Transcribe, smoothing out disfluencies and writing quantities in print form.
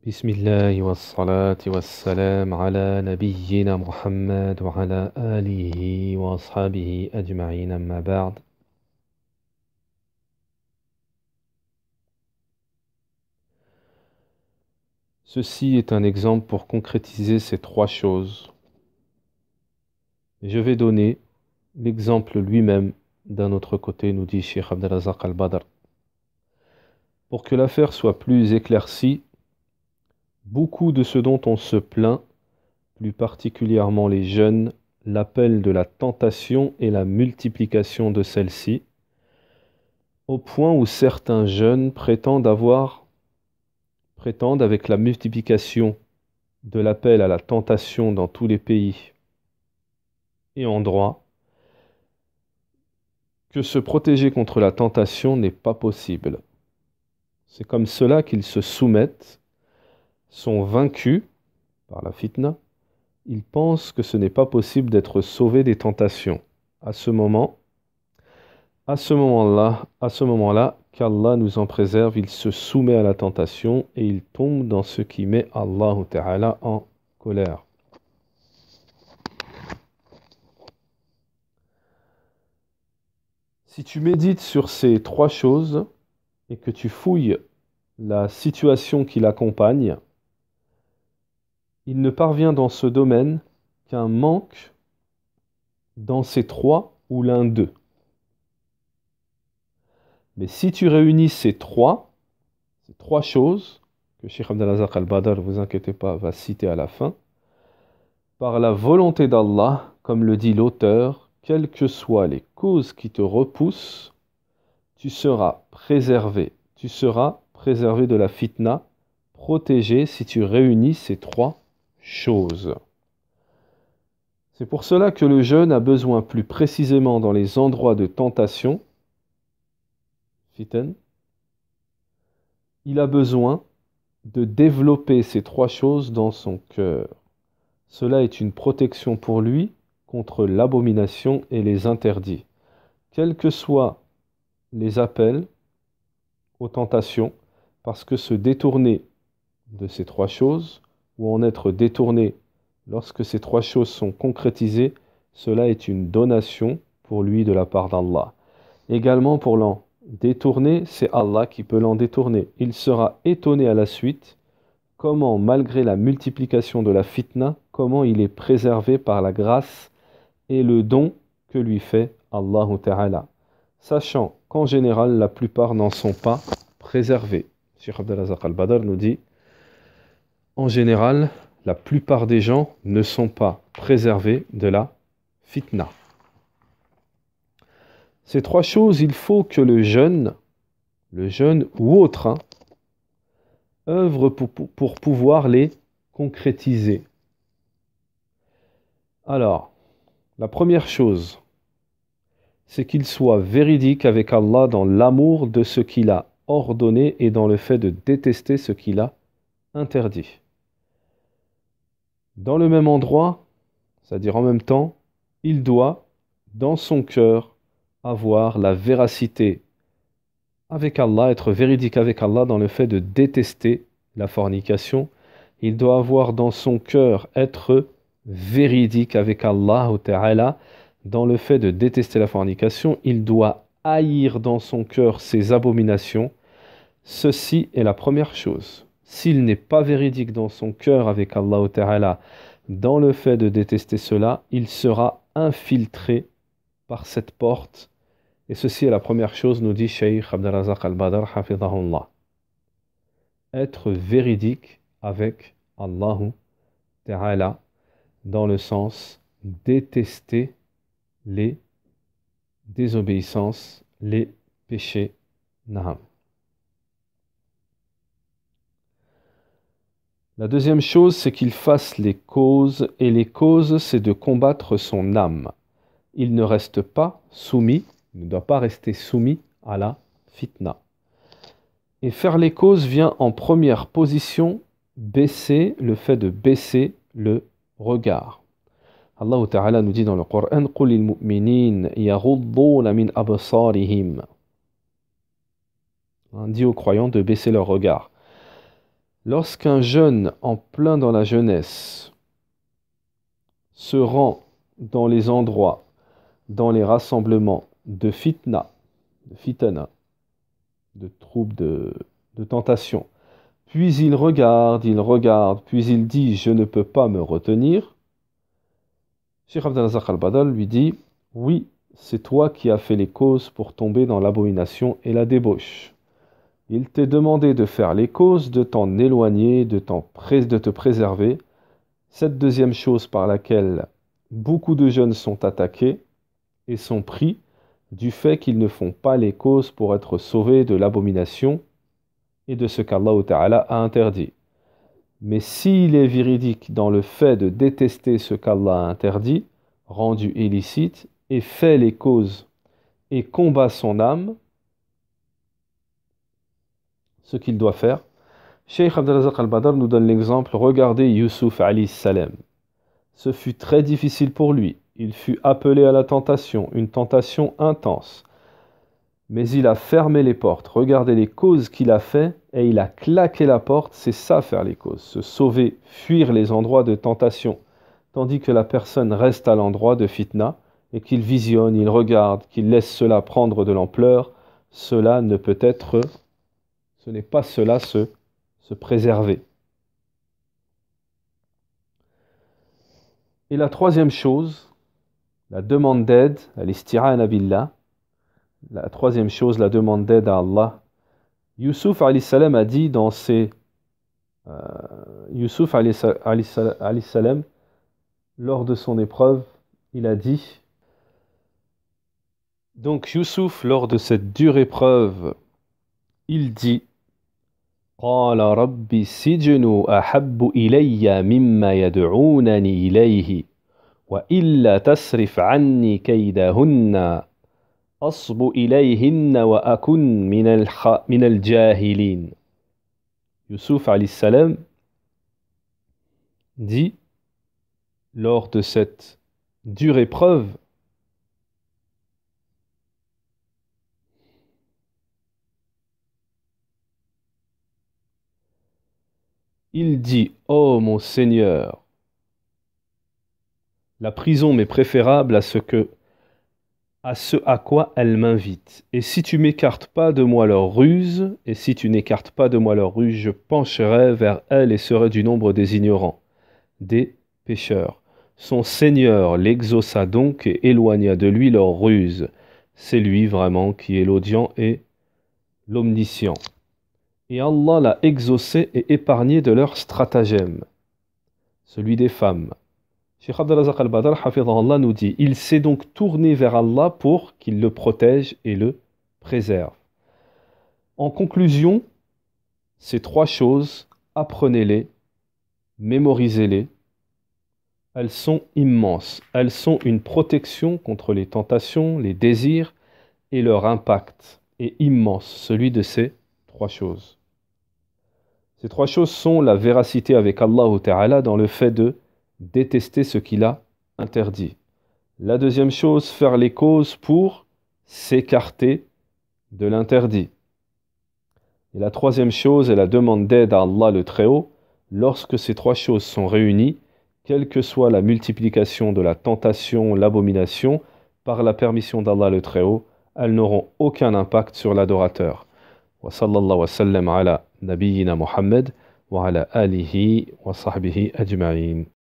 بسم الله والصلاة والسلام على نبينا محمد وعلى آله وأصحابه أجمعين أما بعد. Ceci est un exemple pour concrétiser ces trois choses. Et je vais donner l'exemple lui-même d'un autre côté, nous dit Cheikh Abdelazak al-Badr. Pour que l'affaire soit plus éclaircie, beaucoup de ce dont on se plaint, plus particulièrement les jeunes, l'appel de la tentation et la multiplication de celle-ci, au point où certains jeunes prétendent avec la multiplication de l'appel à la tentation dans tous les pays et endroits, que se protéger contre la tentation n'est pas possible. C'est comme cela qu'ils se soumettent, sont vaincus par la fitna. Ils pensent que ce n'est pas possible d'être sauvé des tentations. À ce moment-là, qu'Allah nous en préserve, il se soumet à la tentation et il tombe dans ce qui met Allah Ta'ala en colère. Si tu médites sur ces trois choses et que tu fouilles la situation qui l'accompagne, il ne parvient dans ce domaine qu'un manque dans ces trois ou l'un d'eux. Mais si tu réunis ces trois choses, que Cheikh Abdelazak al-Badr, ne vous inquiétez pas, va citer à la fin, par la volonté d'Allah, comme le dit l'auteur, quelles que soient les causes qui te repoussent, tu seras préservé de la fitna, protégé si tu réunis ces trois choses. C'est pour cela que le jeûne a besoin plus précisément dans les endroits de tentation, fiten, il a besoin de développer ces trois choses dans son cœur. Cela est une protection pour lui contre l'abomination et les interdits. Quels que soient les appels aux tentations, parce que se détourner de ces trois choses, ou en être détourné lorsque ces trois choses sont concrétisées, cela est une donation pour lui de la part d'Allah. Également pour l'en détourner, c'est Allah qui peut l'en détourner. Il sera étonné à la suite comment, malgré la multiplication de la fitna, comment il est préservé par la grâce et le don que lui fait Allah Ta'ala, sachant qu'en général, la plupart n'en sont pas préservés. Cheikh Abdelazak al-Badr nous dit, en général, la plupart des gens ne sont pas préservés de la fitna. Ces trois choses, il faut que le jeune ou autre, œuvre pour pouvoir les concrétiser. Alors, la première chose, c'est qu'il soit véridique avec Allah dans l'amour de ce qu'il a ordonné et dans le fait de détester ce qu'il a interdit. Dans le même endroit, c'est-à-dire en même temps, il doit, dans son cœur, avoir la véracité avec Allah, être véridique avec Allah dans le fait de détester la fornication. Il doit avoir dans son cœur être véridique avec Allah Ta'ala dans le fait de détester la fornication. Il doit haïr dans son cœur ses abominations. Ceci est la première chose. S'il n'est pas véridique dans son cœur avec Allah Ta'ala dans le fait de détester cela, il sera infiltré par cette porte. Et ceci est la première chose, nous dit Cheikh Abdelazak al-Badr, hafidhahullah. Être véridique avec Allah Ta'ala, dans le sens détester les désobéissances, les péchés. Naham. La deuxième chose, c'est qu'il fasse les causes, et les causes, c'est de combattre son âme. Il ne reste pas soumis, il ne doit pas rester soumis à la fitna. Et faire les causes vient en première position baisser le fait de baisser le regard. Allah Ta'ala nous dit dans le Coran, قُلِ الْمُؤْمِنِينَ يَغُضُّونَ مِنْ أَبْصَارِهِمْ. Dit aux croyants de baisser leur regard. Lorsqu'un jeune en plein dans la jeunesse se rend dans les endroits, dans les rassemblements de fitna, de fitana, de troubles de tentation, puis il regarde, puis il dit « je ne peux pas me retenir », Cheikh Abdel Razak al-Badal lui dit « oui, c'est toi qui as fait les causes pour tomber dans l'abomination et la débauche. Il t'est demandé de faire les causes, de t'en éloigner, de te préserver. Cette deuxième chose par laquelle beaucoup de jeunes sont attaqués et sont pris du fait qu'ils ne font pas les causes pour être sauvés de l'abomination et de ce qu'Allah Ta'ala a interdit. Mais s'il est véridique dans le fait de détester ce qu'Allah a interdit, rendu illicite, et fait les causes et combat son âme, ce qu'il doit faire, Cheikh Abdel Razak al-Badr nous donne l'exemple, regardez Youssouf alayhi salam. Ce fut très difficile pour lui, il fut appelé à la tentation, une tentation intense. Mais il a fermé les portes, regardez les causes qu'il a fait, et il a claqué la porte, c'est ça faire les causes, se sauver, fuir les endroits de tentation, tandis que la personne reste à l'endroit de fitna, et qu'il visionne, il regarde, qu'il laisse cela prendre de l'ampleur, cela ne peut être, ce n'est pas cela se préserver. Et la troisième chose, la demande d'aide, al-isti'ana billah, la troisième chose, la demande d'aide à Allah. Youssouf alayhi salam a dit dans ses Youssouf alayhi salam, lors de son épreuve, il a dit donc Youssouf, lors de cette dure épreuve, il dit قال ربي السجن أحب إلي مما يدعونني إليه وإلا تصرف عني كيدهن أصب إليهن وأكن من الجاهلين. Youssouf alayhi salam dit lors de cette dure épreuve, il dit « Oh mon Seigneur, la prison m'est préférable à ce à quoi elle m'invite. Et si tu m'écartes pas de moi leur ruse, je pencherai vers elle et serai du nombre des ignorants, des pécheurs. Son Seigneur l'exauça donc et éloigna de lui leur ruse. C'est lui vraiment qui est l'audient et l'omniscient. Et Allah l'a exaucé et épargné de leur stratagème, celui des femmes. Cheikh Abdel Razak al-Badr hafidhahullah nous dit, il s'est donc tourné vers Allah pour qu'il le protège et le préserve. En conclusion, ces trois choses, apprenez-les, mémorisez-les. Elles sont immenses. Elles sont une protection contre les tentations, les désirs, et leur impact est immense, celui de ces trois choses. Ces trois choses sont la véracité avec Allah Ta'ala dans le fait de détester ce qu'il a interdit. La deuxième chose, faire les causes pour s'écarter de l'interdit. Et la troisième chose est la demande d'aide à Allah le Très-Haut. Lorsque ces trois choses sont réunies, quelle que soit la multiplication de la tentation, l'abomination, par la permission d'Allah le Très-Haut, elles n'auront aucun impact sur l'adorateur. Wa sallallahu wa sallam ala nabiyyina Muhammad wa ala alihi wa sahbihi ajma'in.